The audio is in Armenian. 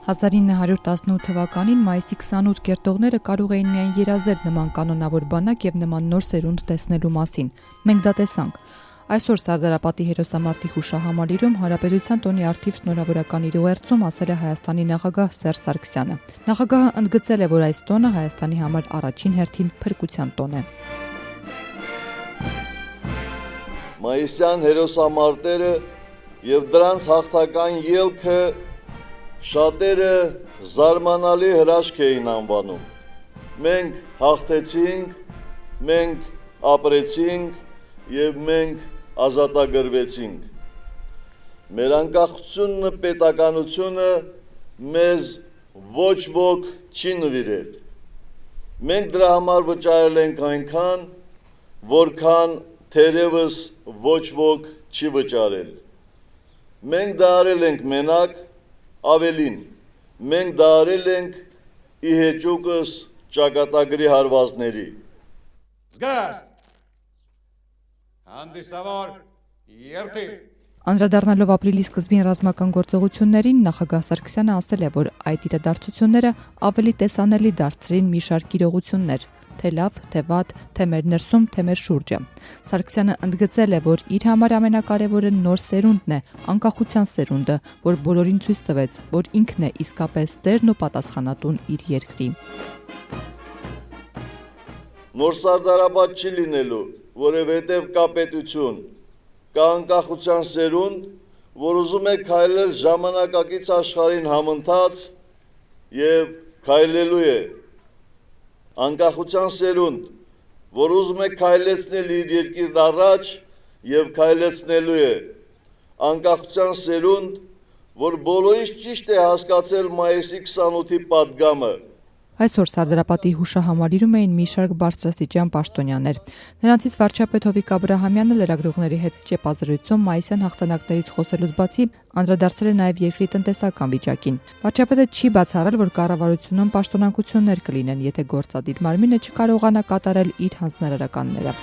1918 թվականին մայիսի 28 կերտողները կարող էին միայն երազել նման կանոնավոր բանակ եւ նման նոր սերունդ տեսնելու մասին։ Մենք դա տեսանք։ Այսօր Սարդարապատի հերոսամարտի հուշահամալիրում Հանրապետության տոնի առթիվ շնորհավորական իր ուղերձում ասել է Հայաստանի նախագահ Սերժ Սարգսյանը։ Նախագահը ընդգծել է, որ այս տոնը Հայաստանի համար առաջին հերթին փրկության տոն է։ Մայիսյան հերոսամարտերը եւ դրանց հաղթական ելքը շատերը զարմանալի հրաշք էին անվանում։ Մենք հաղթեցինք, մենք ապրեցինք եւ մենք ազատագրվեցինք։ Մեր անկախությունն, պետականությունը մեզ ոչ ոք չի նվիրել։ Մենք դրա համար վճարել ենք այնքան, որքան թերևս ոչ ոք չի վճարել։ Մենք դա արել ենք մենակ, ավելին, մենք դա արել ենք ի հեճուկս ճակատագրի հարվածների։ Զգաստ, հանդիսավոր երթի։ Անդրադառնալով ապրիլի սկզբին ռազմական գործողություններին, նախագահ Սարգսյանը ասել է, որ այդ իրադարձությունները ավելի տեսանելի դարձրին մի շարք իրողություններ, թե լավ, թե վատ, թե մեր ներսում, թե մեր շուրջը։ Սարգսյանը ընդգծել է, որ իր համար ամենակարևորը նոր սերունդն է, անկախության սերունդը, որ բոլորին ցույց տվեց, որ ինքն է իսկապես տերն ու պատասխանատուն իր երկրի։ Նոր Սարդարապատ չի լինելու, որովհետև կա պետություն, կա անկախության սերունդ, որ ուզում է քայլել ժամանակակից աշխարհին համընթաց եւ քայլելու է։ Անկախության սերունդ, որ ուզում է քայլեցնել իր երկիրն առաջ եւ քայլեցնելու է։ Անկախության սերունդ, որ բոլորից ճիշտ է հասկացել մայիսի 28-ի պատգամը։ Այսօր Սարդարապատի հուշահամալիրում էին մի շարք բարձրաստիճան պաշտոնյաներ։ Նրանցից վարչապետ Հովիկ Աբրահամյանը լրագրողների հետ ճեպազրույցում մայիսյան հաղթանակներից խոսելուց բացի անդրադարձել է նաև երկրի տնտեսական վիճակին։ Վարչապետը չի բացառել, որ կառավարությունում պաշտոնակություններ կլինեն, եթե գործադիր մարմինը չկարողանա կատարել իր հանձնարարականները։